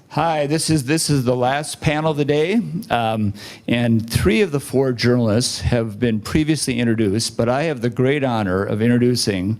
Hi, this is the last panel of the day, and 3 of the 4 journalists have been previously introduced, but I have the great honor of introducing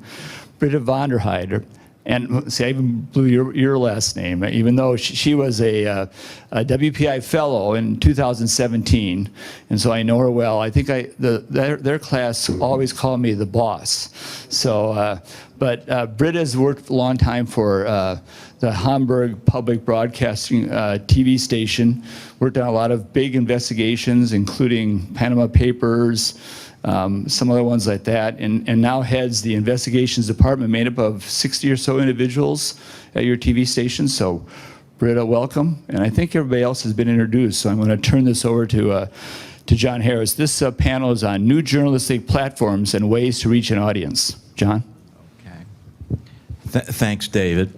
Britta von der Heide. And see, I even blew your last name, even though she was a WPI fellow in 2017, and so I know her well. I think their class always called me the boss. So, but Britta's worked a long time for the Hamburg Public Broadcasting TV station, worked on a lot of big investigations, including Panama Papers, some other ones like that, and now heads the investigations department made up of 60 or so individuals at your TV station. So, Britta, welcome. And I think everybody else has been introduced, so I'm going to turn this over to John Harris. This panel is on new journalistic platforms and ways to reach an audience. John? Okay. Thanks, David.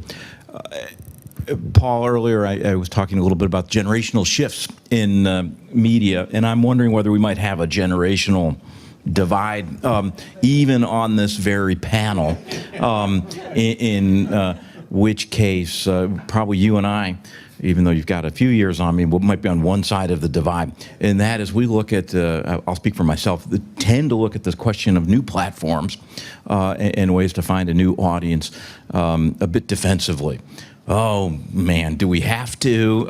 Paul, earlier I was talking a little bit about generational shifts in media, and I'm wondering whether we might have a generational divide, even on this very panel, in which case probably you and I, even though you've got a few years on me, might be on one side of the divide. And that is, we look at, I'll speak for myself, tend to look at this question of new platforms and ways to find a new audience a bit defensively. Oh man, do we have to?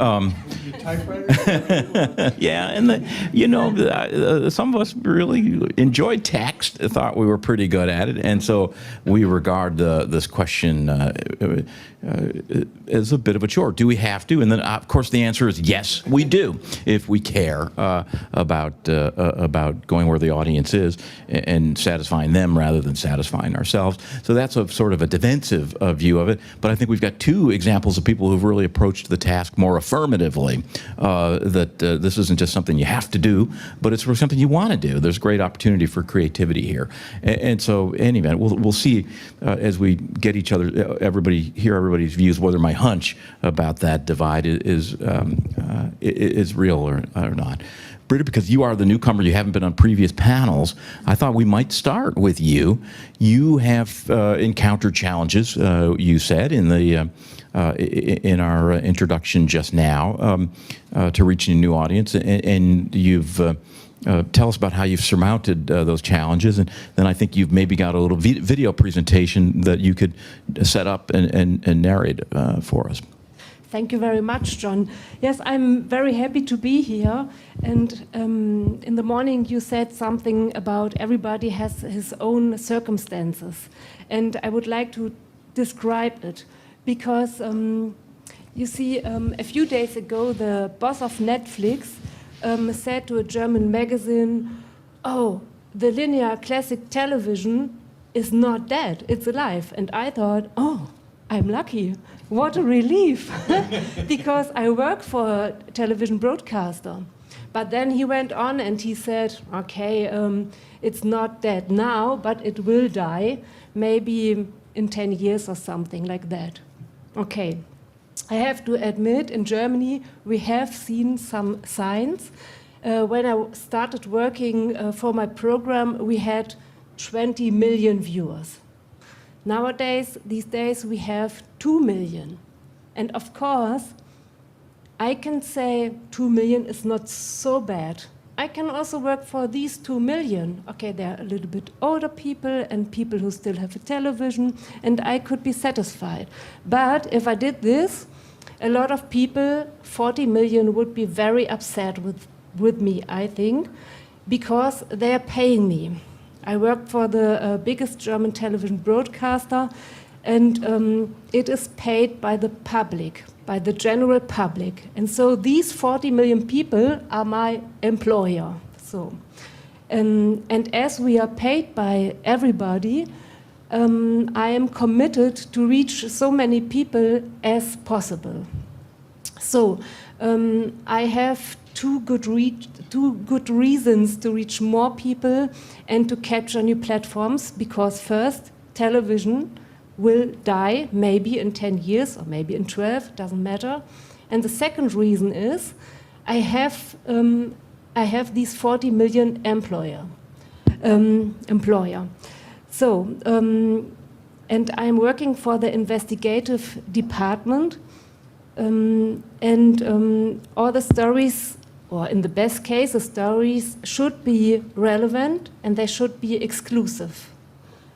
Yeah, and some of us really enjoyed text, thought we were pretty good at it, and so we regard this question as a bit of a chore. Do we have to? And then, of course, the answer is yes, we do, if we care about going where the audience is and satisfying them rather than satisfying ourselves. So that's a sort of a defensive view of it. But I think we've got 2 examples of people who've really approached the task more affirmatively, that this isn't just something you have to do, but it's something you want to do. There's great opportunity for creativity here. And so, in any event, we'll see as we get hear everybody's views, whether my hunch about that divide is real or not. Britta, because you are the newcomer, you haven't been on previous panels, I thought we might start with you. You have encountered challenges, you said, in our introduction just now, to reaching a new audience, and you've tell us about how you've surmounted those challenges, and then I think you've maybe got a little video presentation that you could set up and narrate for us. Thank you very much, John. Yes, I'm very happy to be here. And in the morning you said something about everybody has his own circumstances. And I would like to describe it because, you see, a few days ago, the boss of Netflix said to a German magazine, "Oh, the linear classic television is not dead, it's alive." And I thought, oh, I'm lucky. What a relief, because I work for a television broadcaster. But then he went on and he said, okay, it's not dead now, but it will die, maybe in 10 years or something like that. Okay, I have to admit, in Germany, we have seen some signs. When I started working for my program, we had 20 million viewers. Nowadays, these days, we have 2 million. And of course, I can say 2 million is not so bad. I can also work for these 2 million. Okay, they're a little bit older people and people who still have a television, and I could be satisfied. But if I did this, a lot of people, 40 million, would be very upset with me, I think, because they are paying me. I work for the biggest German television broadcaster, and it is paid by the public, by the general public. And so these 40 million people are my employer. So, and as we are paid by everybody, I am committed to reach so many people as possible. So I have two good reasons to reach more people and to capture new platforms, because first, television will die maybe in 10 years or maybe in 12, doesn't matter. And the second reason is I have these 40 million employer. So, and I'm working for the investigative department, all the stories, or in the best case, the stories should be relevant and they should be exclusive.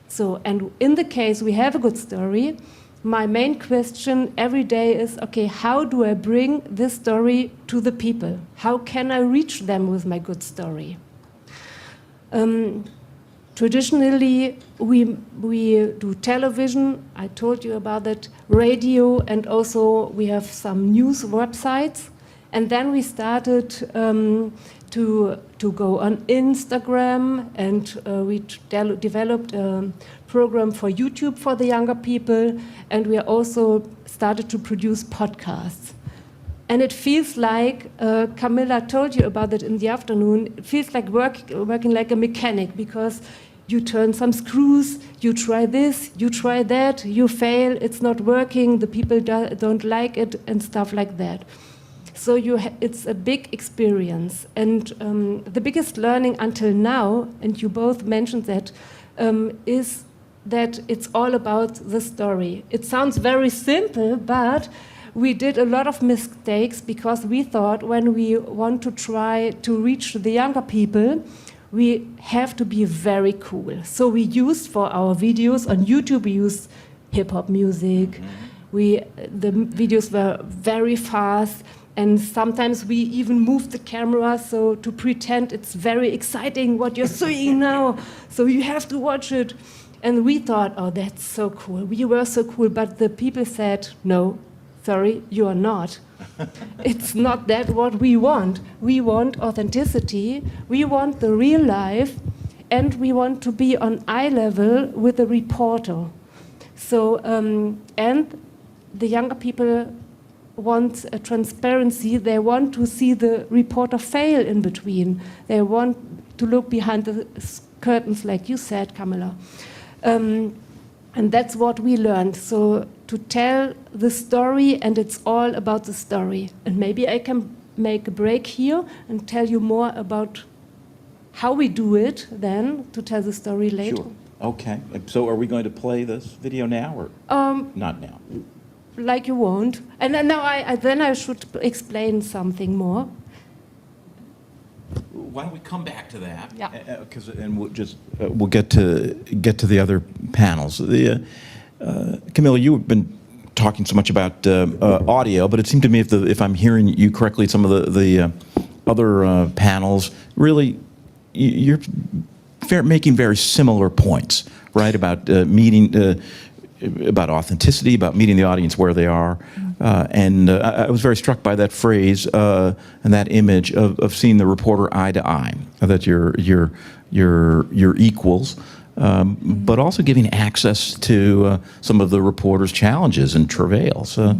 So, and in the case we have a good story, my main question every day is, okay, how do I bring this story to the people? How can I reach them with my good story? Traditionally, we do television, I told you about that, radio, and also we have some news websites. And then we started to go on Instagram, and we developed a program for YouTube for the younger people, and we also started to produce podcasts. And it feels like, Camilla told you about it in the afternoon, it feels like working like a mechanic, because you turn some screws, you try this, you try that, you fail, it's not working, the people don't like it, and stuff like that. So it's a big experience. And the biggest learning until now, and you both mentioned that, is that it's all about the story. It sounds very simple, but we did a lot of mistakes because we thought when we want to try to reach the younger people, we have to be very cool. So we used for our videos on YouTube, we used hip-hop music. The videos were very fast, and sometimes we even moved the camera so to pretend it's very exciting what you're seeing now, so you have to watch it. And we thought, oh, that's so cool. We were so cool, but the people said, no, sorry, you are not. It's not that what we want. We want authenticity, we want the real life, and we want to be on eye level with the reporter. So, and the younger people want a transparency. They want to see the reporter fail in between. They want to look behind the curtains, like you said, Camilla. And that's what we learned. So to tell the story, and it's all about the story. And maybe I can make a break here and tell you more about how we do it then to tell the story later. Sure. Okay. So are we going to play this video now or not now? Like you won't. And then I should explain something more. Why don't we come back to that? Yeah. And we'll get to the other panels. Camilla, you have been talking so much about audio, but it seemed to me, if I'm hearing you correctly, some of the other panels, really, you're making very similar points, right? About meeting. About authenticity, about meeting the audience where they are. And I was very struck by that phrase and that image of seeing the reporter eye to eye, that you're equals, but also giving access to some of the reporter's challenges and travails. Are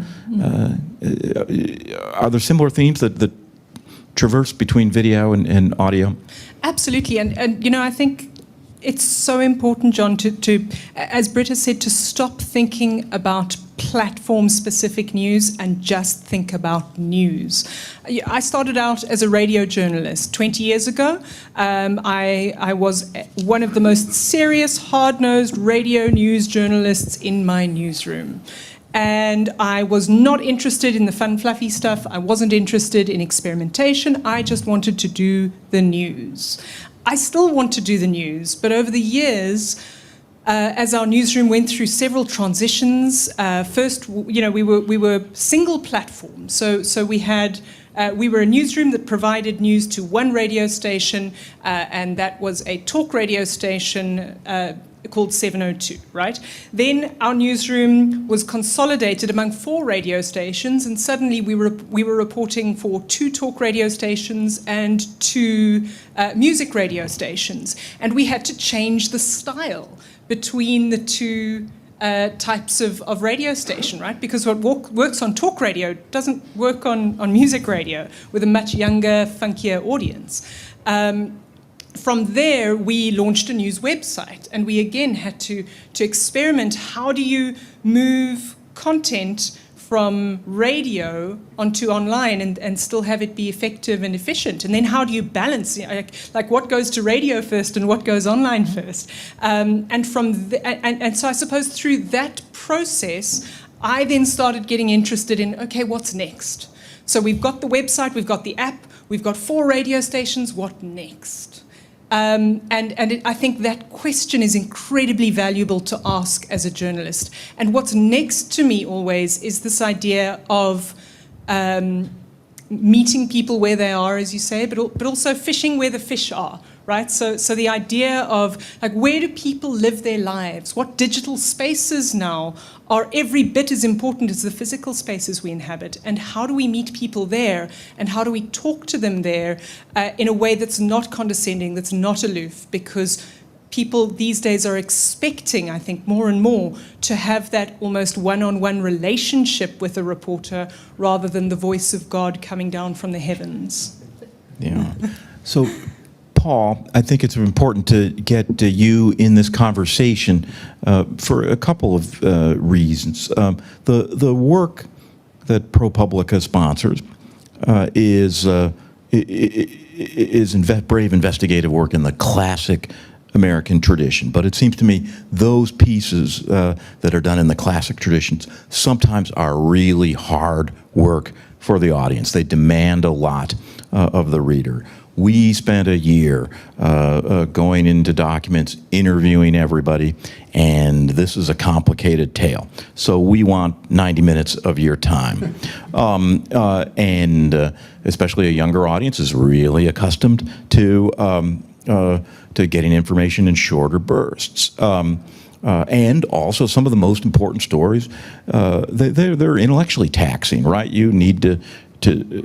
there similar themes that traverse between video and audio? Absolutely. And you know, I think it's so important, John, to, as Britta said, to stop thinking about platform-specific news and just think about news. I started out as a radio journalist 20 years ago. I was one of the most serious, hard-nosed radio news journalists in my newsroom. And I was not interested in the fun, fluffy stuff. I wasn't interested in experimentation. I just wanted to do the news. I still want to do the news, but over the years, as our newsroom went through several transitions, first, you know, we were single platform. So we were a newsroom that provided news to one radio station, and that was a talk radio station called 702, right? Then our newsroom was consolidated among 4 radio stations, and suddenly we were reporting for 2 talk radio stations and 2 music radio stations, and we had to change the style between the 2 types of radio station, right? Because what works on talk radio doesn't work on music radio with a much younger, funkier audience. From there, we launched a news website, and we again had to experiment. How do you move content from radio onto online and still have it be effective and efficient? And then how do you balance, you know, like what goes to radio first and what goes online first? And so I suppose through that process, I then started getting interested in, okay, what's next? So we've got the website, we've got the app, we've got 4 radio stations, what next? I think that question is incredibly valuable to ask as a journalist. And what's next to me always is this idea of meeting people where they are, as you say, but also fishing where the fish are, right? So the idea of, like, where do people live their lives? What digital spaces now are every bit as important as the physical spaces we inhabit? And how do we meet people there? And how do we talk to them there in a way that's not condescending, that's not aloof? Because people these days are expecting, I think, more and more to have that almost one-on-one relationship with a reporter rather than the voice of God coming down from the heavens. Yeah. So, Paul, I think it's important to get you in this conversation for a couple of reasons. The work that ProPublica sponsors is brave investigative work in the classic American tradition. But it seems to me those pieces that are done in the classic traditions sometimes are really hard work for the audience. They demand a lot of the reader. We spent a year going into documents, interviewing everybody, and this is a complicated tale. So we want 90 minutes of your time. Especially a younger audience is really accustomed to getting information in shorter bursts. And also some of the most important stories, they're intellectually taxing, right? You need to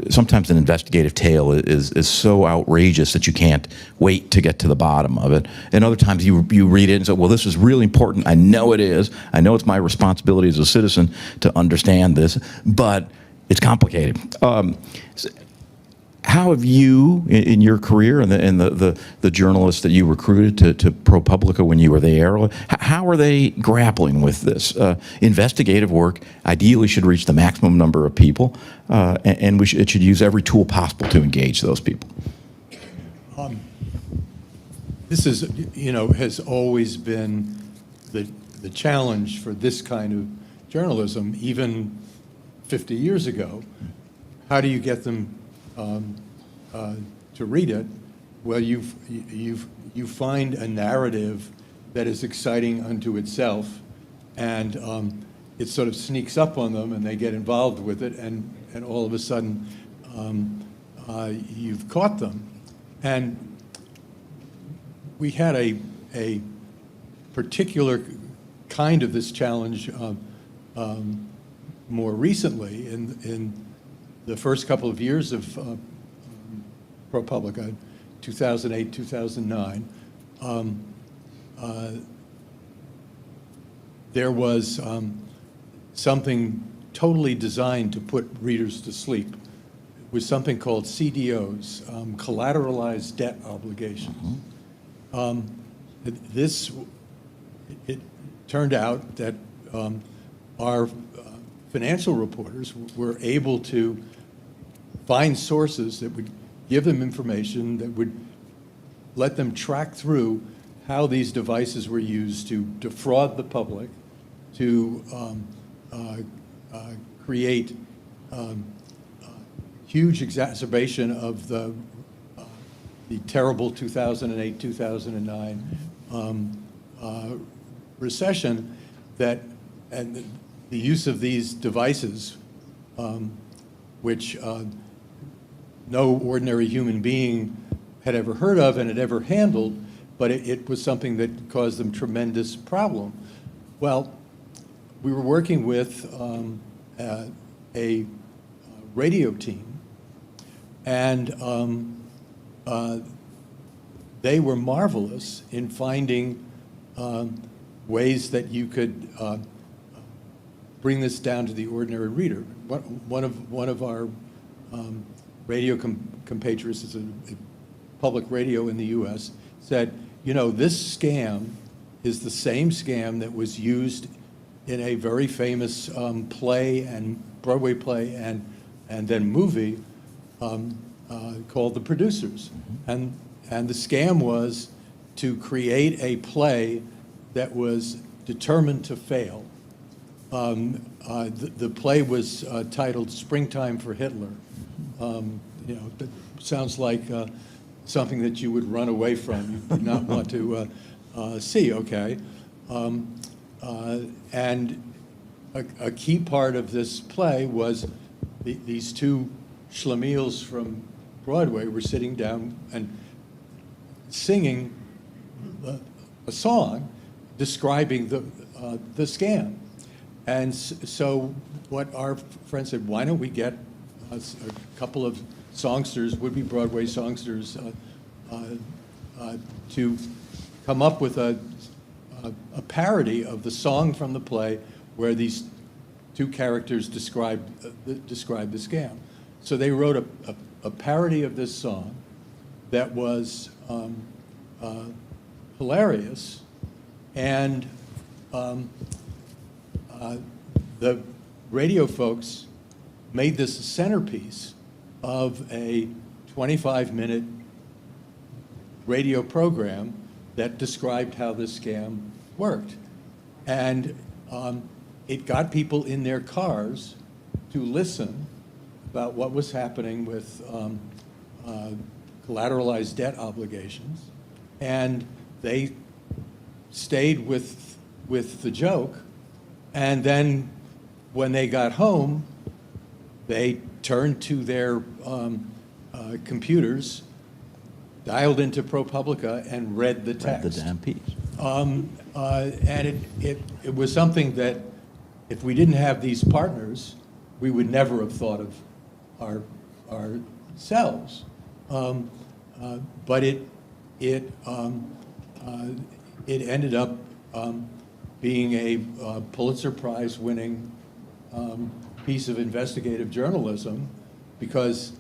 sometimes an investigative tale is so outrageous that you can't wait to get to the bottom of it. And other times you read it and say, well, this is really important. I know it is. I know it's my responsibility as a citizen to understand this, but it's complicated. How have you, in your career and the journalists that you recruited to ProPublica when you were there, how are they grappling with this? Investigative work ideally should reach the maximum number of people, and it should use every tool possible to engage those people. This is, has always been the challenge for this kind of journalism, even 50 years ago. How do you get them to read it? Well, you find a narrative that is exciting unto itself, and it sort of sneaks up on them, and they get involved with it, and all of a sudden you've caught them. And we had a particular kind of this challenge more recently in the first couple of years of ProPublica, 2008, 2009, there was something totally designed to put readers to sleep. It was something called CDOs, collateralized debt obligations. It turned out that our financial reporters were able to find sources that would give them information that would let them track through how these devices were used to defraud the public, to create huge exacerbation of the terrible 2008-2009 recession, and the use of these devices, which no ordinary human being had ever heard of and had ever handled, but it was something that caused them tremendous problem. Well, we were working with a radio team, and they were marvelous in finding ways that you could bring this down to the ordinary reader. One of our radio compatriots, is a public radio in the U.S., said, this scam is the same scam that was used in a very famous play and Broadway play and then movie called The Producers. And the scam was to create a play that was determined to fail, The play was titled Springtime for Hitler. That sounds like something that you would run away from. You would not want to see, okay? And a key part of this play was these two schlemiels from Broadway were sitting down and singing a song describing the scam. And so what our friend said, why don't we get a couple of songsters, would-be Broadway songsters, to come up with a parody of the song from the play where these two characters describe the scam. So they wrote a parody of this song that was hilarious, and the radio folks made this a centerpiece of a 25-minute radio program that described how this scam worked. And it got people in their cars to listen about what was happening with collateralized debt obligations. And they stayed with the joke. And then when they got home, they turned to their computers, dialed into ProPublica, and read the text. Read the damn piece. And it was something that, if we didn't have these partners, we would never have thought of ourselves. But it ended up being a Pulitzer Prize winning piece of investigative journalism, because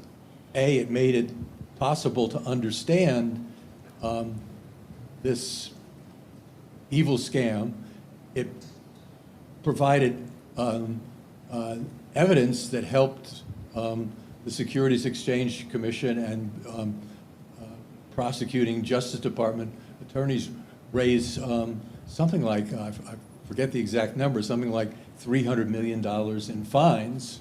it made it possible to understand this evil scam. It provided evidence that helped the Securities Exchange Commission and prosecuting Justice Department attorneys raise something like, I forget the exact number, something like $300 million in fines.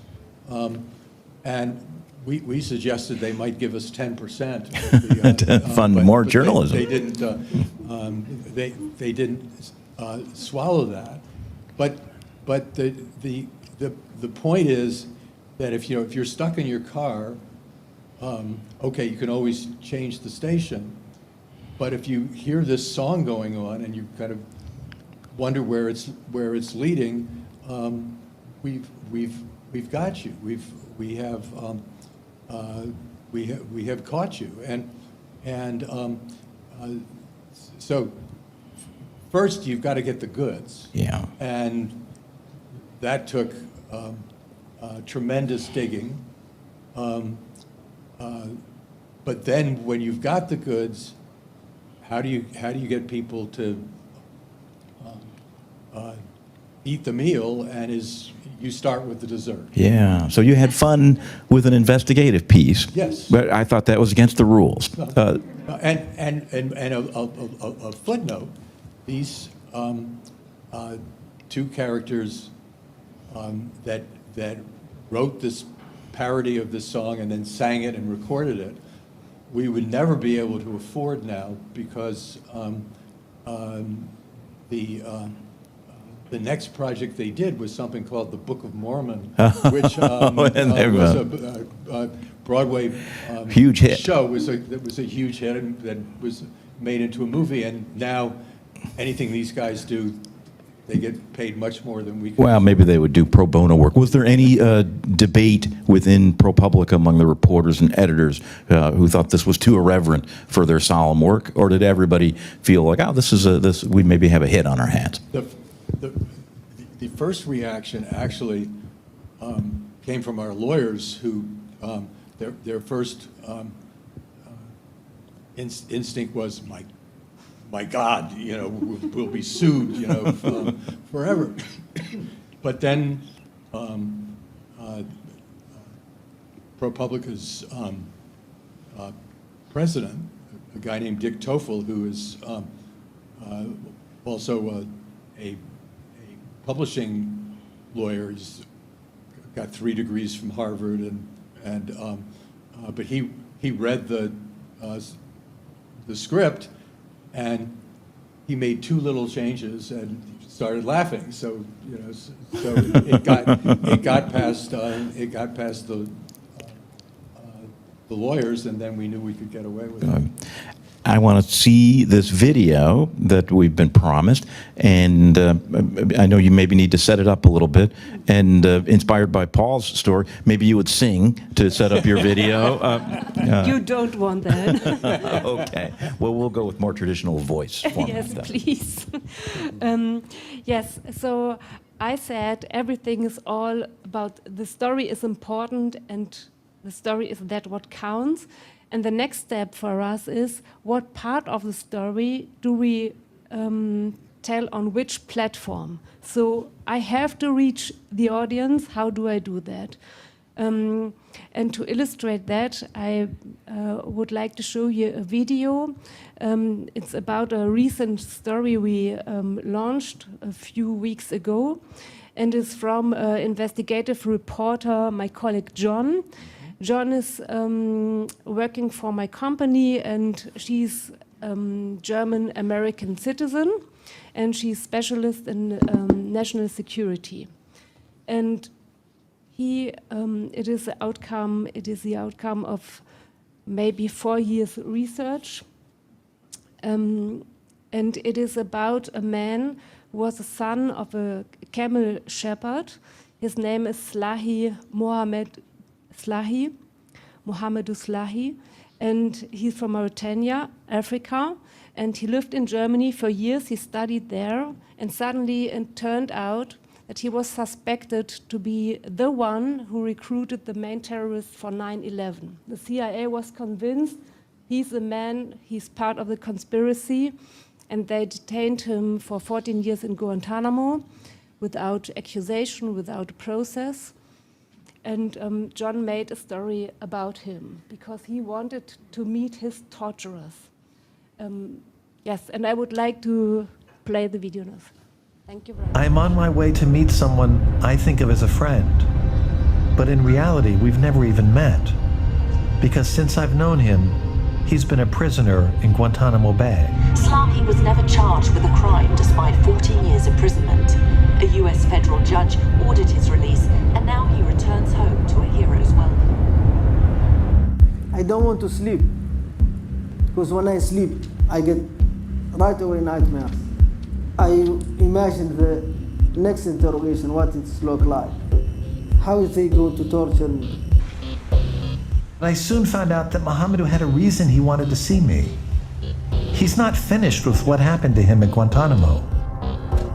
And we suggested they might give us 10%. To fund more journalism. They didn't. They didn't swallow that. But the point is that if you're stuck in your car, okay, you can always change the station. But if you hear this song going on and you kind of wonder where it's leading, we've got you. We have caught you. And so first you've got to get the goods. Yeah. And that took tremendous digging. But then when you've got the goods, how do you get people to eat the meal? And you start with the dessert. Yeah. So you had fun with an investigative piece. Yes. But I thought that was against the rules. And a footnote: these two characters that wrote this parody of this song and then sang it and recorded it, we would never be able to afford now, because the next project they did was something called the Book of Mormon, which was a Broadway huge hit show. It was a huge hit, and that was made into a movie. And now anything these guys do, they get paid much more than we can. Well, maybe they would do pro bono work. Was there any debate within ProPublica among the reporters and editors who thought this was too irreverent for their solemn work, or did everybody feel like, oh, we maybe have a hit on our hands? The first reaction actually came from our lawyers, who their first instinct was, my God, we'll be sued, forever. But then ProPublica's president, a guy named Dick Toffel, who is also a publishing lawyer. He's got 3 degrees from Harvard, but he read the script, and he made 2 little changes and started laughing. So so it got past the lawyers, and then we knew we could get away with it. I want to see this video that we've been promised, and I know you maybe need to set it up a little bit. And inspired by Paul's story, maybe you would sing to set up your video. You don't want that. Okay. Well, we'll go with more traditional voice format. Yes, then. please. Yes, so I said everything is all about the story is important, and the story is that what counts. And the next step for us is what part of the story do we tell on which platform. So I have to reach the audience. How do I do that? And to illustrate that, I would like to show you a video. It's about a recent story we launched a few weeks ago, and is from investigative reporter, my colleague John. John is working for my company, and she's German-American citizen, and she's specialist in national security. And it is the outcome of maybe 4 years research, and it is about a man who was the son of a camel shepherd. His name is Mohamedou Slahi, and he's from Mauritania, Africa, and he lived in Germany for years. He studied there, and suddenly it turned out that he was suspected to be the one who recruited the main terrorists for 9/11. The CIA was convinced he's the man, he's part of the conspiracy, and they detained him for 14 years in Guantanamo without accusation, without process. And John made a story about him because he wanted to meet his torturers. Yes, and I would like to play the video now. Thank you very much. I'm on my way to meet someone I think of as a friend. But in reality, we've never even met. Because since I've known him, he's been a prisoner in Guantanamo Bay. Slahi was never charged with a crime despite 14 years imprisonment. A US federal judge ordered his release, and now he returns home to a hero's welcome. I don't want to sleep, because when I sleep, I get right away nightmares. I imagine the next interrogation, what it's look like. How is they going to torture me? I soon found out that Mohamedou had a reason he wanted to see me. He's not finished with what happened to him at Guantanamo.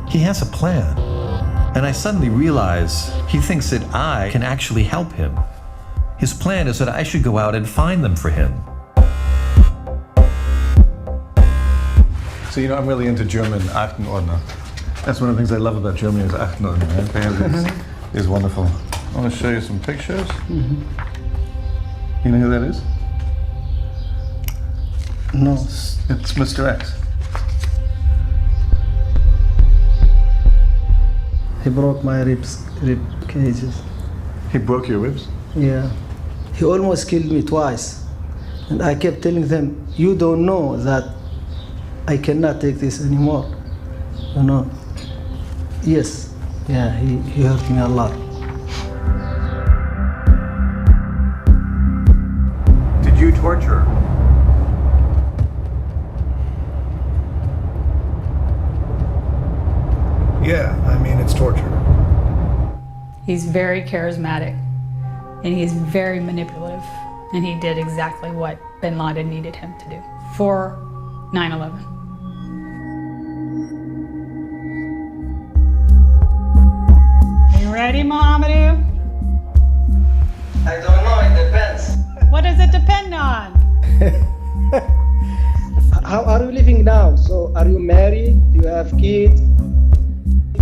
He has a plan. And I suddenly realize he thinks that I can actually help him. His plan is that I should go out and find them for him. So, I'm really into German Aktenordner. That's one of the things I love about Germany is Aktenordner. Right? It's wonderful. I want to show you some pictures. You know who that is? No. It's Mr. X. He broke my rib cages. He broke your ribs? Yeah. He almost killed me twice. And I kept telling them, you don't know that I cannot take this anymore. Yes. Yeah, he hurt me a lot. Did you torture? Yeah, it's torture. He's very charismatic, and he's very manipulative, and he did exactly what bin Laden needed him to do for 9/11. You ready, Mohamedou? I don't know, it depends. What does it depend on? How are you living now? So are you married? Do you have kids?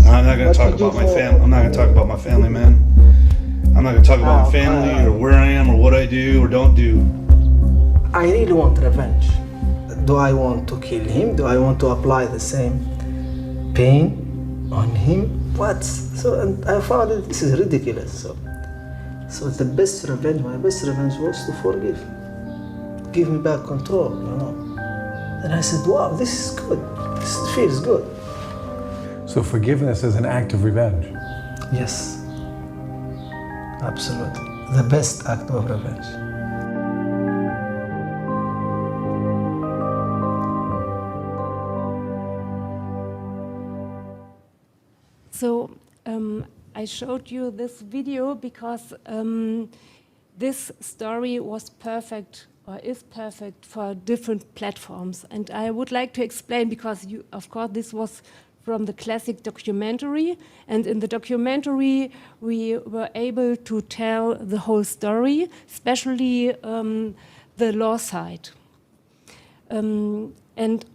I'm not going to talk about my family. I'm not going to talk about my family, man. I'm not going to talk about my family or where I am or what I do or don't do. I really want revenge. Do I want to kill him? Do I want to apply the same pain on him? what? So, and I found it, this is ridiculous. So the best revenge, my best revenge was to forgive. Give me back control, you know. And I said, wow, this is good. This feels good. So forgiveness is an act of revenge. Yes, absolutely. The best act of revenge. So I showed you this video because this story was perfect or is perfect for different platforms. And I would like to explain because, of course, this was from the classic documentary. And in the documentary, we were able to tell the whole story, especially the law side. And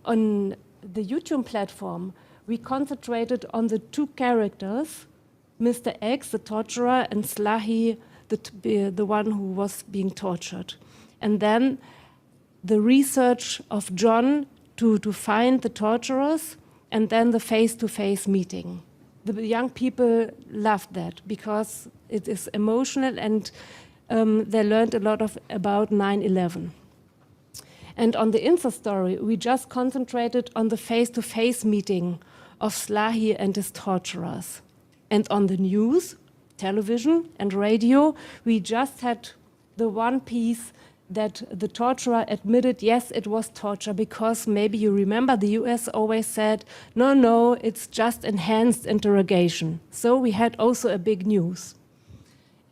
on the YouTube platform, we concentrated on the two characters, Mr. X, the torturer, and Slahi, the one who was being tortured. And then the research of John to find the torturers, and then the face-to-face meeting. The young people loved that because it is emotional, and they learned a lot about 9/11. And on the Insta story, we just concentrated on the face-to-face meeting of Slahi and his torturers. And on the news, television and radio, we just had the one piece that the torturer admitted, yes, it was torture, because maybe you remember the US always said, no, it's just enhanced interrogation. So we had also a big news.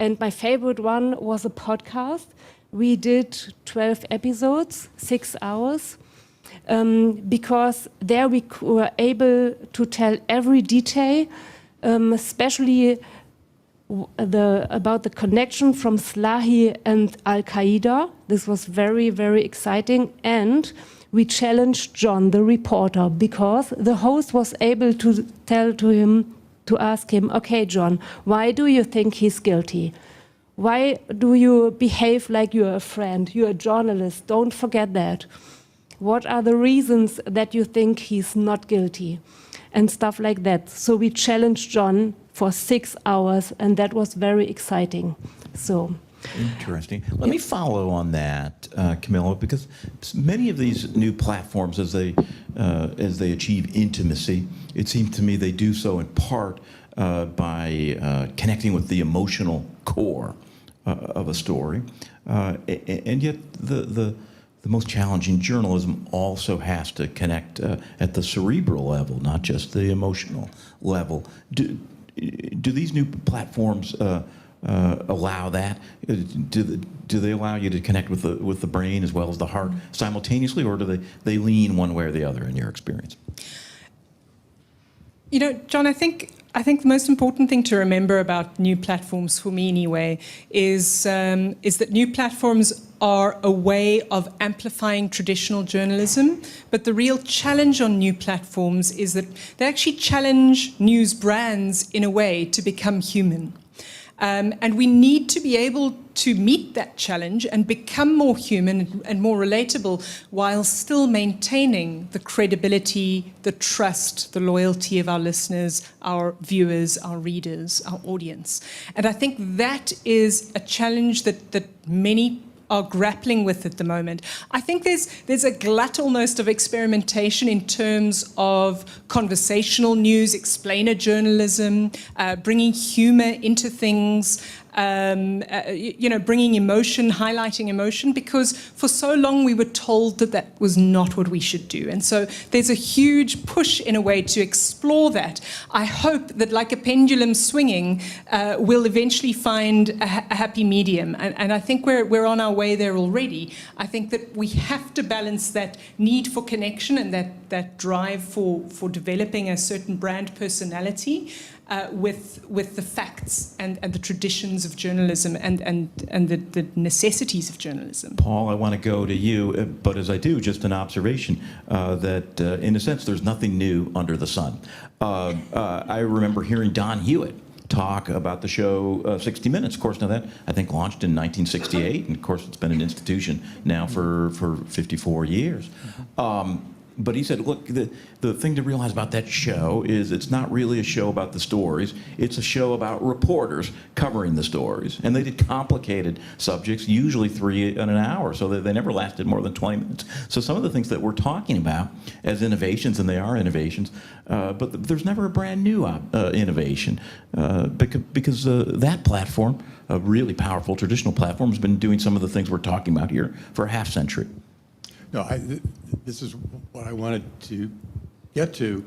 And my favorite one was a podcast. We did 12 episodes, 6 hours, because there we were able to tell every detail, especially about the connection from Slahi and Al-Qaeda. This was very, very exciting. And we challenged John, the reporter, because the host was able to ask him, okay, John, why do you think he's guilty? Why do you behave like you're a friend? You're a journalist. Don't forget that. What are the reasons that you think he's not guilty? And stuff like that. So we challenged John for 6 hours, and that was very exciting. So. Interesting. Let me follow on that, Camilla, because many of these new platforms, as they achieve intimacy, it seems to me they do so in part by connecting with the emotional core of a story, and yet the most challenging journalism also has to connect at the cerebral level, not just the emotional level. Do these new platforms allow that? Do they allow you to connect with the brain as well as the heart simultaneously, or do they lean one way or the other in your experience? You know, John, I think the most important thing to remember about new platforms, for me anyway, is that new platforms are a way of amplifying traditional journalism. But the real challenge on new platforms is that they actually challenge news brands in a way to become human. And we need to be able to meet that challenge and become more human and more relatable while still maintaining the credibility, the trust, the loyalty of our listeners, our viewers, our readers, our audience. And I think that is a challenge that many are grappling with at the moment. I think there's a glut almost of experimentation in terms of conversational news, explainer journalism, bringing humor into things, bringing emotion, highlighting emotion, because for so long we were told that was not what we should do. And so there's a huge push in a way to explore that. I hope that, like a pendulum swinging, we'll eventually find a happy medium. And I think we're on our way there already. I think that we have to balance that need for connection and that drive for developing a certain brand personality with the facts and the traditions of journalism and the necessities of journalism. Paul, I want to go to you, but as I do, just an observation that in a sense there's nothing new under the sun. I remember hearing Don Hewitt talk about the show 60 Minutes. Of course, now that I think launched in 1968, and of course it's been an institution now for 54 years. But he said, look, the thing to realize about that show is it's not really a show about the stories. It's a show about reporters covering the stories. And they did complicated subjects, usually 3 in an hour, so they never lasted more than 20 minutes. So some of the things that we're talking about as innovations, and they are innovations, but there's never a brand new innovation because that platform, a really powerful traditional platform, has been doing some of the things we're talking about here for a half century. No, this is what I wanted to get to.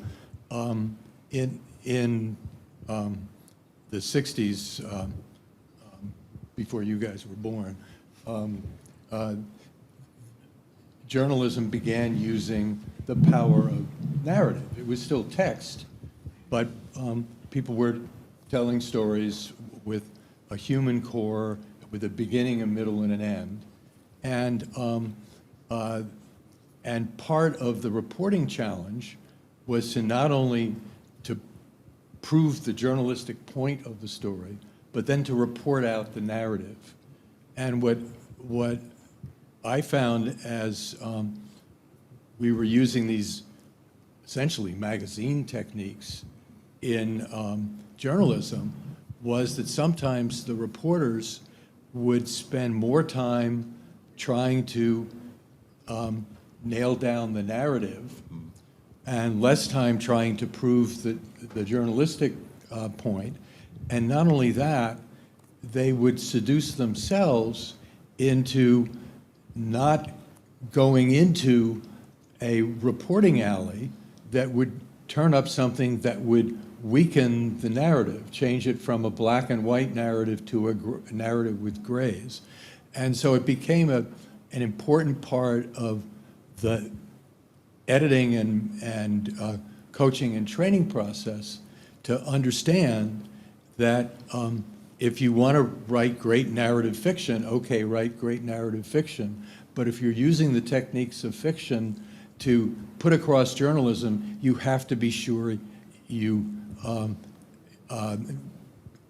In the 60s, before you guys were born, journalism began using the power of narrative. It was still text, but people were telling stories with a human core, with a beginning, a middle, and an end. And part of the reporting challenge was to not only to prove the journalistic point of the story, but then to report out the narrative. And what I found as we were using these essentially magazine techniques in journalism was that sometimes the reporters would spend more time trying to nail down the narrative and less time trying to prove the journalistic point. And not only that, they would seduce themselves into not going into a reporting alley that would turn up something that would weaken the narrative, change it from a black and white narrative to a narrative with grays. And so it became an important part of the editing and coaching and training process to understand that if you want to write great narrative fiction, okay, write great narrative fiction. But if you're using the techniques of fiction to put across journalism, you have to be sure you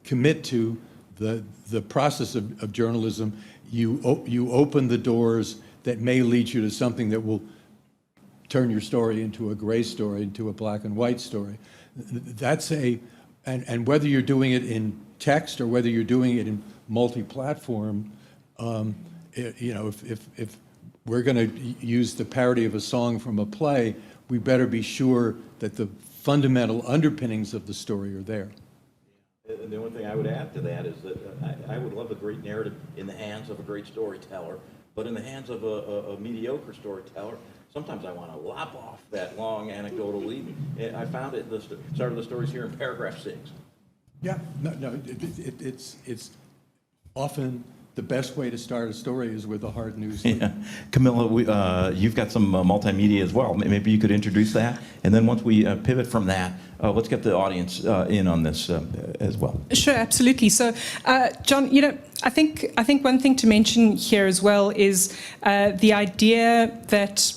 commit to the process of journalism. You open the doors that may lead you to something that will turn your story into a gray story, into a black and white story. That's and whether you're doing it in text or whether you're doing it in multi-platform, you know, if we're going to use the parody of a song from a play, we better be sure that the fundamental underpinnings of the story are there. And the only thing I would add to that is that I would love a great narrative in the hands of a great storyteller, but in the hands of a mediocre storyteller, sometimes I want to lop off that long anecdotal lead. I found it, the start of the stories here in paragraph 6. Yeah, no, it's often the best way to start a story is with a hard news lead. Yeah. Camilla, you've got some multimedia as well. Maybe you could introduce that, and then once we pivot from that, let's get the audience in on this as well. Sure, absolutely. So, John, you know, I think one thing to mention here as well is the idea that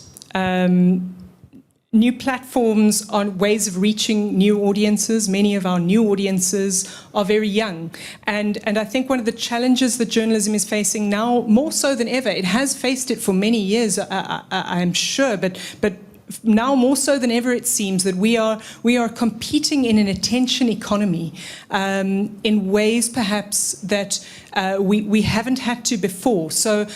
new platforms are ways of reaching new audiences. Many of our new audiences are very young. And I think one of the challenges that journalism is facing now, more so than ever, it has faced it for many years, I'm sure, but now more so than ever, it seems that we are competing in an attention economy in ways perhaps that we haven't had to before. So,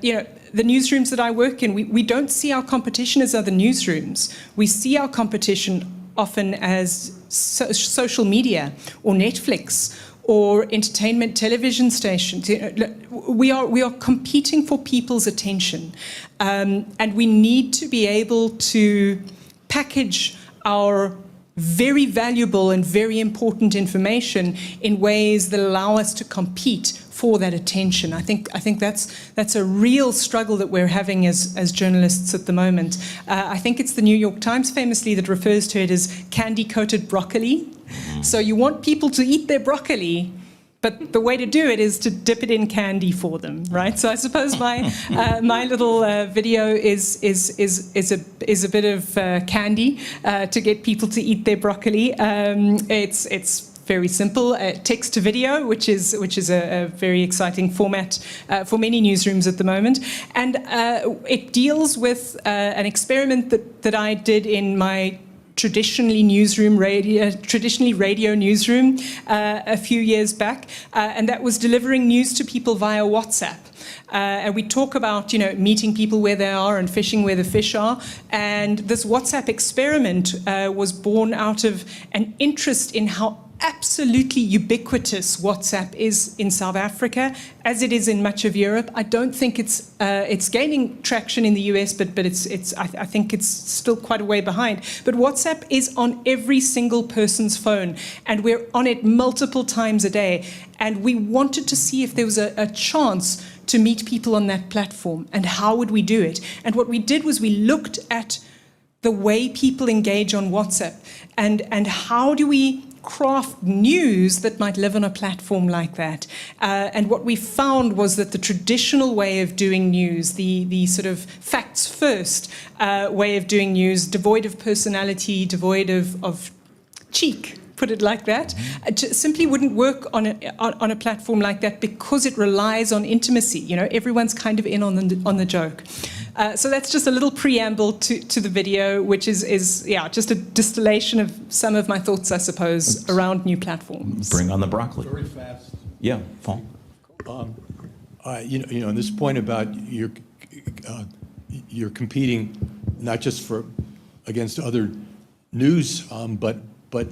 you know, the newsrooms that I work in, we don't see our competition as other newsrooms. We see our competition often as social media or Netflix or entertainment television stations. We are competing for people's attention, and we need to be able to package our very valuable and very important information in ways that allow us to compete for that attention. I think that's a real struggle that we're having as journalists at the moment. I think it's the New York Times famously that refers to it as candy-coated broccoli. So you want people to eat their broccoli, but the way to do it is to dip it in candy for them, right? So I suppose my my little video is a bit of candy to get people to eat their broccoli. It's very simple, text to video, which is a very exciting format for many newsrooms at the moment. And it deals with an experiment that I did in my traditionally radio newsroom a few years back, and that was delivering news to people via WhatsApp. And we talk about, meeting people where they are and fishing where the fish are. And this WhatsApp experiment was born out of an interest in how absolutely ubiquitous WhatsApp is in South Africa, as it is in much of Europe. I don't think it's gaining traction in the US, but I think it's still quite a way behind. But WhatsApp is on every single person's phone, and we're on it multiple times a day. And we wanted to see if there was a chance to meet people on that platform, and how would we do it? And what we did was we looked at the way people engage on WhatsApp, and how do we craft news that might live on a platform like that. And what we found was that the traditional way of doing news, the sort of facts first way of doing news, devoid of personality, devoid of cheek, put it like that, simply wouldn't work on a platform like that, because it relies on intimacy. Everyone's kind of in on the joke. So that's just a little preamble to the video, which is just a distillation of some of my thoughts, I suppose, around new platforms. Bring on the broccoli. Very fast. Yeah, Paul. On this point about you're competing not just against other news, but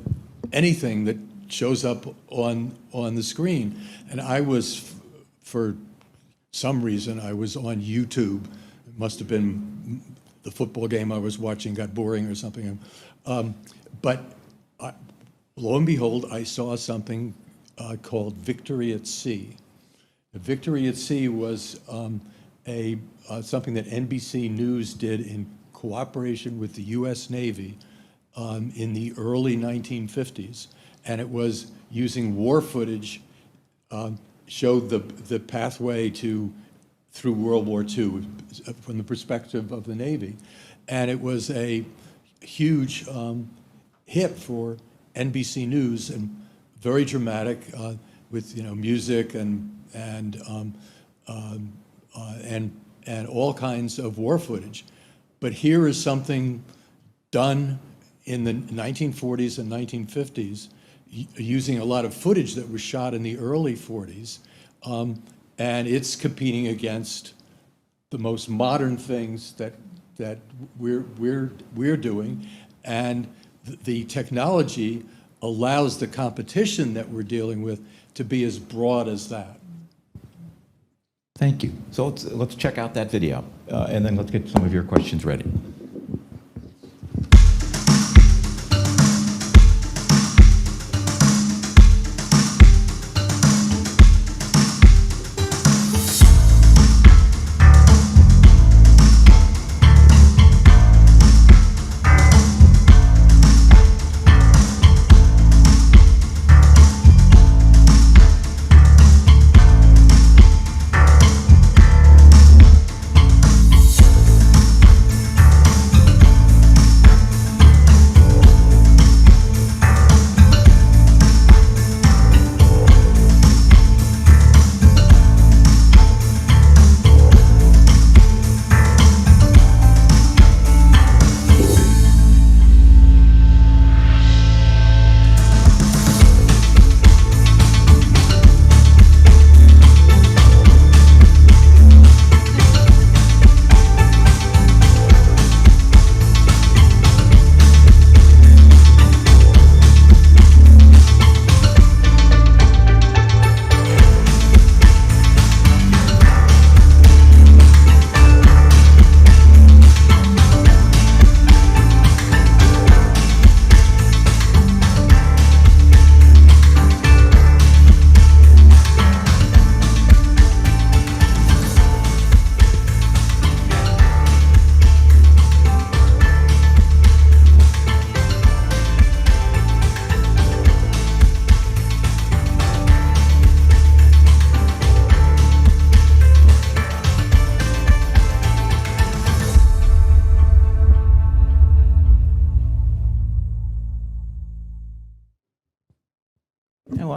anything that shows up on the screen. And I was, for some reason, I was on YouTube. It must have been the football game I was watching got boring or something. But lo and behold, I saw something called Victory at Sea. Victory at Sea was something that NBC News did in cooperation with the U.S. Navy in the early 1950s, and it was using war footage, showed the pathway through World War II from the perspective of the Navy, and it was a huge hit for NBC News, and very dramatic with music and all kinds of war footage. But here is something done in the 1940s and 1950s, using a lot of footage that was shot in the early 40s, and it's competing against the most modern things that we're doing, and the technology allows the competition that we're dealing with to be as broad as that. Thank you. So let's check out that video, and then let's get some of your questions ready.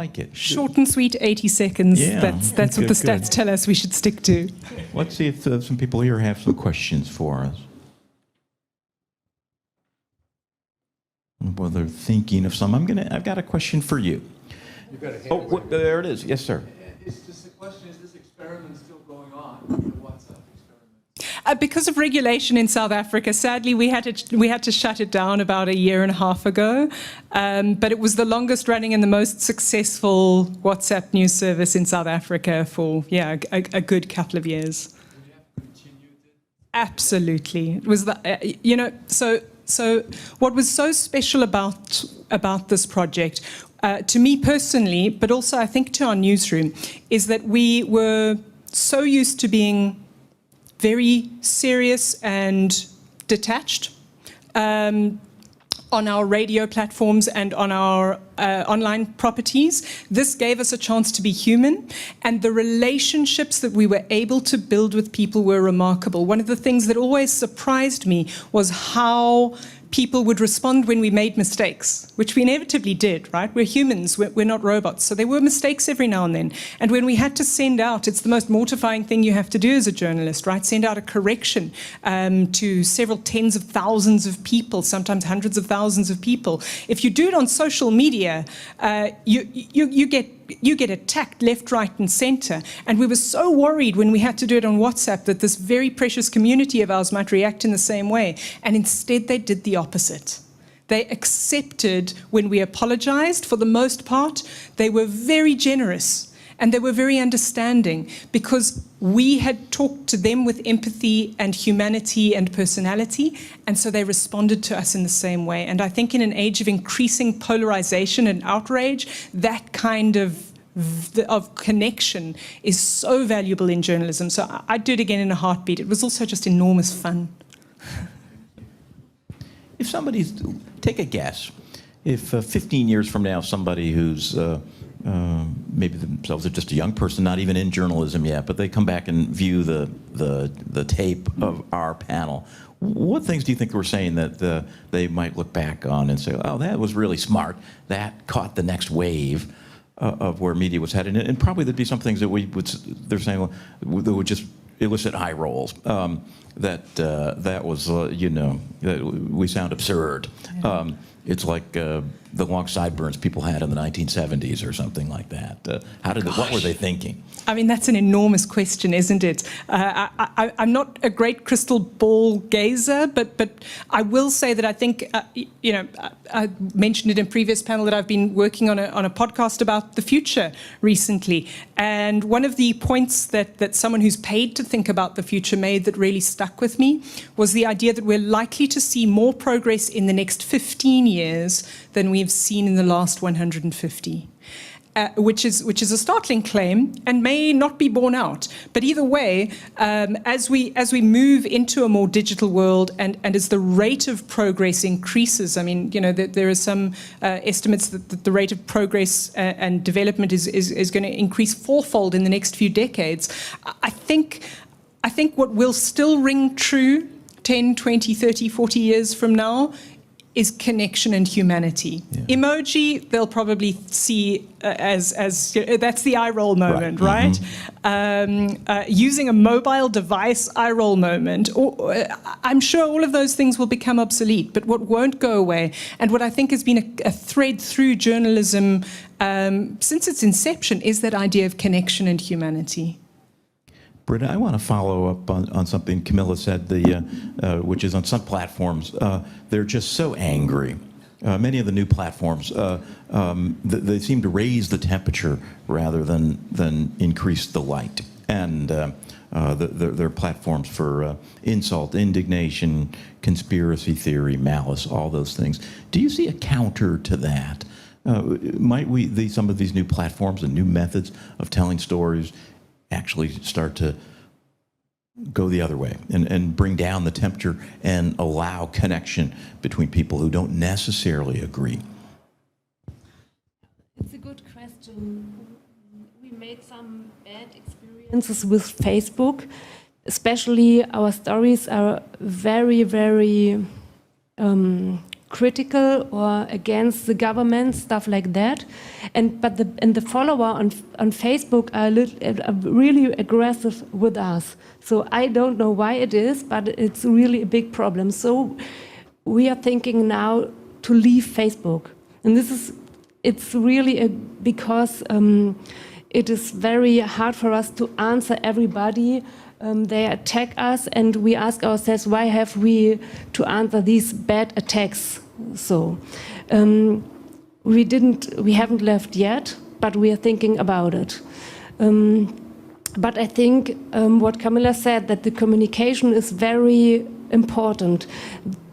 like it. Short and sweet, 80 seconds. Yeah. That's what the Good, stats tell us we should stick to. Let's see if some people here have some questions for us. Well, they're thinking of some. I've got a question for you. You've got a hand Oh, there it is. Yes, sir. It's just the question, is this experiment still going on, the WhatsApp experiment? Because of regulation in South Africa, sadly, we had to shut it down about a year and a half ago. But it was the longest running and the most successful WhatsApp news service in South Africa for, a good couple of years. Would you have continued it? Absolutely. It was so what was so special about this project, to me personally, but also I think to our newsroom, is that we were so used to being very serious and detached on our radio platforms and on our online properties. This gave us a chance to be human, and the relationships that we were able to build with people were remarkable. One of the things that always surprised me was how people would respond when we made mistakes, which we inevitably did, right? We're humans, we're not robots. So there were mistakes every now and then. And when we had to send out, it's the most mortifying thing you have to do as a journalist, right? Send out a correction to several tens of thousands of people, sometimes hundreds of thousands of people. If you do it on social media, you get attacked left, right, and center. And we were so worried when we had to do it on WhatsApp that this very precious community of ours might react in the same way. And instead, they did the opposite. They accepted when we apologized, for the most part. They were very generous. And they were very understanding because we had talked to them with empathy and humanity and personality, and so they responded to us in the same way. And I think in an age of increasing polarization and outrage, that kind of connection is so valuable in journalism. So I'd do it again in a heartbeat. It was also just enormous fun. If somebody's, take a guess, if 15 years from now somebody who's maybe themselves are just a young person, not even in journalism yet, but they come back and view the tape of our panel, what things do you think we're saying that they might look back on and say, oh, that was really smart, that caught the next wave of where media was headed? And probably there'd be some things that they're saying, well, that would just elicit eye rolls. That was, that we sound absurd. Yeah. It's like the long sideburns people had in the 1970s or something like that. What were they thinking? I mean, that's an enormous question, isn't it? I'm not a great crystal ball gazer, but I will say that I think, I mentioned it in previous panel that I've been working on a podcast about the future recently. And one of the points that someone who's paid to think about the future made that really stuck with me was the idea that we're likely to see more progress in the next 15 years than we've seen in the last 150. Which is a startling claim and may not be borne out. But either way, as we move into a more digital world and as the rate of progress increases, I mean, there are some estimates that the rate of progress and development is going to increase fourfold in the next few decades. I think what will still ring true 10, 20, 30, 40 years from now is connection and humanity. Yeah. Emoji, they'll probably see as that's the eye roll moment, right? Mm-hmm. Using a mobile device, eye roll moment. I'm sure all of those things will become obsolete, but what won't go away, and what I think has been a thread through journalism since its inception, is that idea of connection and humanity. Britta, I want to follow up on something Camilla said, which is on some platforms, they're just so angry. Many of the new platforms, they seem to raise the temperature rather than increase the light. And they're platforms for insult, indignation, conspiracy theory, malice, all those things. Do you see a counter to that? Might some of these new platforms and new methods of telling stories actually start to go the other way and bring down the temperature and allow connection between people who don't necessarily agree? It's a good question. We made some bad experiences with Facebook. Especially our stories are very, very critical or against the government, stuff like that. But the follower on Facebook are really aggressive with us. So I don't know why it is, but it's really a big problem. So we are thinking now to leave Facebook, and it's really because it is very hard for us to answer everybody. They attack us, and we ask ourselves, why have we to answer these bad attacks? So we haven't left yet, but we are thinking about it. But I think what Camilla said, that the communication is very important.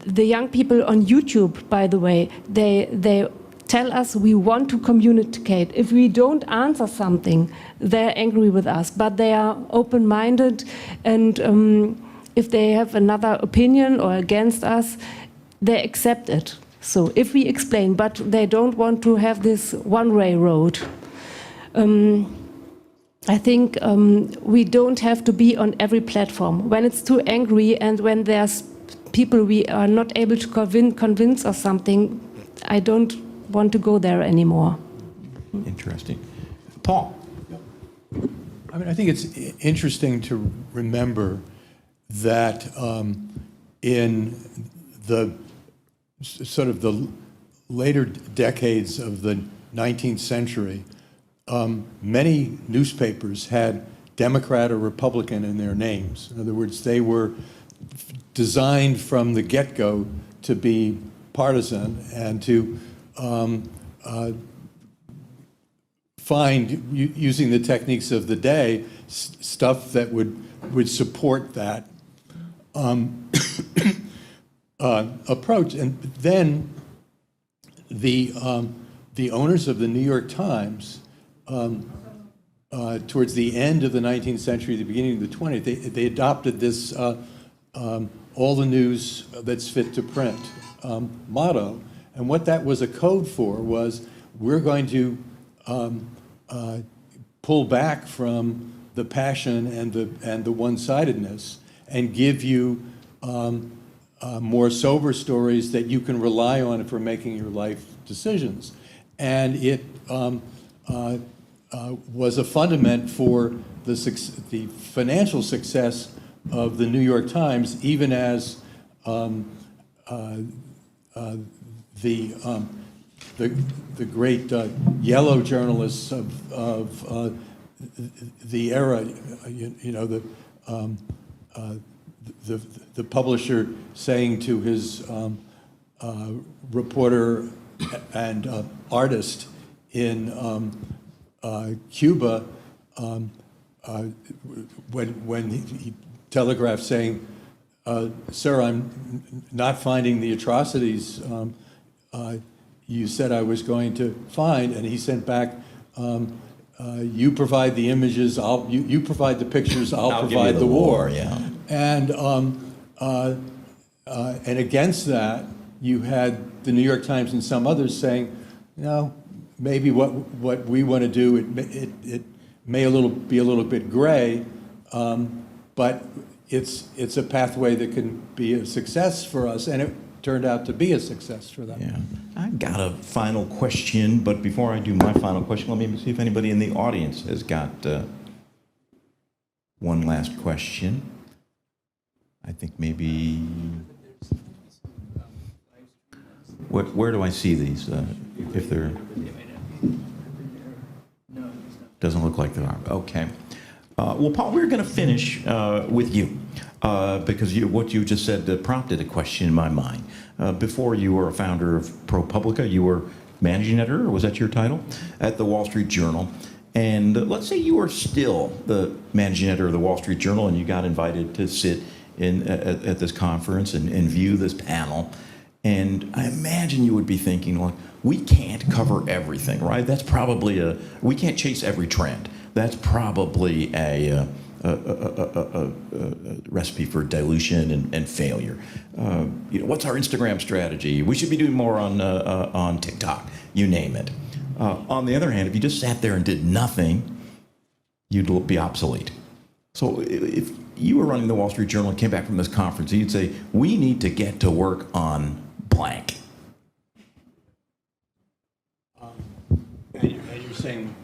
The young people on YouTube, by the way, they tell us we want to communicate. If we don't answer something, they're angry with us, but they are open-minded, and if they have another opinion or against us, they accept it. So if we explain, but they don't want to have this one-way road. I think we don't have to be on every platform. When it's too angry and when there's people we are not able to convince or something, I don't want to go there anymore. Interesting. Paul? I mean, I think it's interesting to remember that in the sort of the later decades of the 19th century, many newspapers had Democrat or Republican in their names. In other words, they were designed from the get-go to be partisan and to find, using the techniques of the day, stuff that would support that approach. And then the owners of the New York Times, towards the end of the 19th century, the beginning of the 20th, they adopted this all the news that's fit to print motto. And what that was a code for was, we're going to pull back from the passion and the one-sidedness and give you more sober stories that you can rely on for making your life decisions. And it was a fundament for the financial success of the New York Times, even as the great yellow journalists of the era, the publisher saying to his reporter and artist in Cuba, when he telegraphed saying, "Sir, I'm not finding the atrocities you said I was going to find," and he sent back, "You provide the images, you provide the pictures, I'll provide the war." Yeah. And against that, you had the New York Times and some others saying, "No, maybe what we want to do, it may be a little bit gray, but it's a pathway that can be a success for us," and it turned out to be a success for them. Yeah. I've got a final question, but before I do my final question, let me see if anybody in the audience has got one last question. I think maybe... Where do I see these? If they're... Doesn't look like there are. Okay. Well, Paul, we're going to finish with you because what you just said prompted a question in my mind. Before you were a founder of ProPublica, you were managing editor, or was that your title, at the Wall Street Journal. And let's say you were still the managing editor of the Wall Street Journal and you got invited to sit at this conference and view this panel. And I imagine you would be thinking, like, we can't cover everything, right? That's probably we can't chase every trend. That's probably a recipe for dilution and failure. What's our Instagram strategy? We should be doing more on TikTok, you name it. On the other hand, if you just sat there and did nothing, you'd be obsolete. So if you were running the Wall Street Journal and came back from this conference, you'd say, we need to get to work on blank. saying,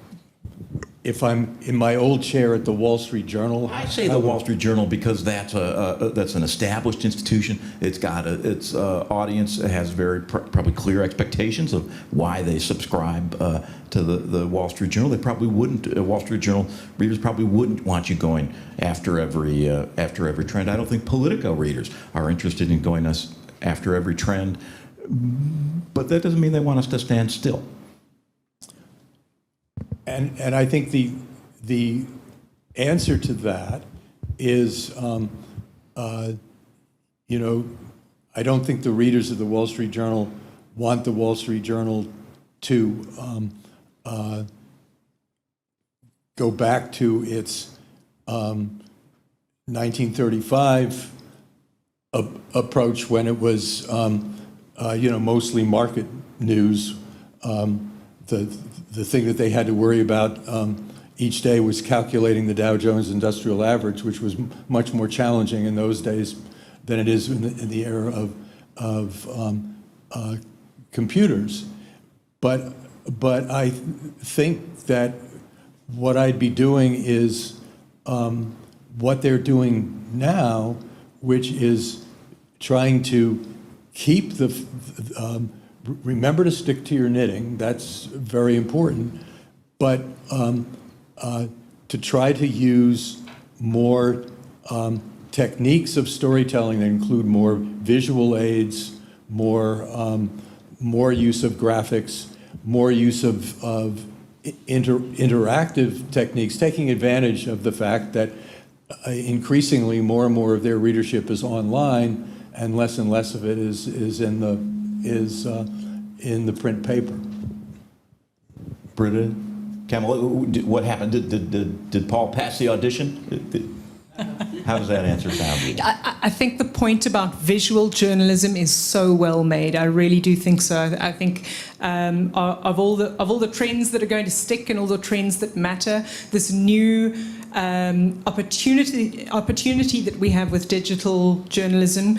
if I'm in my old chair at the Wall Street Journal. I say the Wall Street Journal because that's an established institution. It's got its audience has very probably clear expectations of why they subscribe to the Wall Street Journal. They probably wouldn't. Wall Street Journal readers probably wouldn't want you going after every trend. I don't think Politico readers are interested in going after every trend, but that doesn't mean they want us to stand still. And I think the answer to that is, you know, I don't think the readers of the Wall Street Journal want the Wall Street Journal to go back to its 1935 approach when it was, you know, mostly market news. The thing that they had to worry about each day was calculating the Dow Jones Industrial Average, which was much more challenging in those days than it is in the era of computers. But I think that what I'd be doing is what they're doing now, which is trying to keep remember to stick to your knitting. That's very important. But to try to use more techniques of storytelling that include more visual aids, more use of graphics, more use of interactive techniques, taking advantage of the fact that increasingly more and more of their readership is online, and less of it is in the print paper. Britta, Camilla, what happened? Did Paul pass the audition? How does that answer sound? I think the point about visual journalism is so well made. I really do think so. I think of all the trends that are going to stick and all the trends that matter, this new opportunity that we have with digital journalism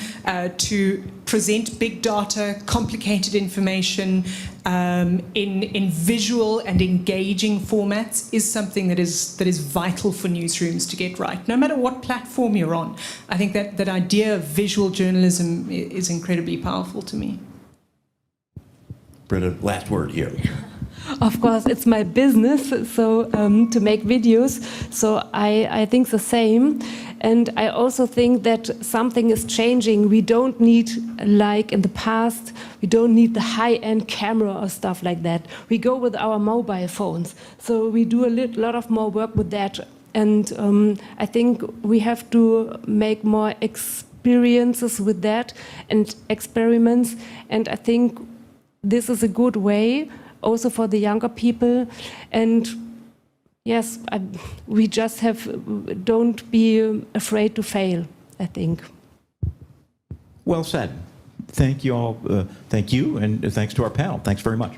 to present big data, complicated information in visual and engaging formats is something that is vital for newsrooms to get right, no matter what platform you're on. I think that idea of visual journalism is incredibly powerful to me. Britta, last word here. Of course, it's my business, so to make videos. So I think the same. And I also think that something is changing. We don't need, like in the past, we don't need the high-end camera or stuff like that. We go with our mobile phones. So we do a lot of more work with that. And I think we have to make more experiences with that and experiments. And I think this is a good way also for the younger people. And yes, we just don't be afraid to fail, I think. Well said. Thank you all. Thank you, and thanks to our panel. Thanks very much.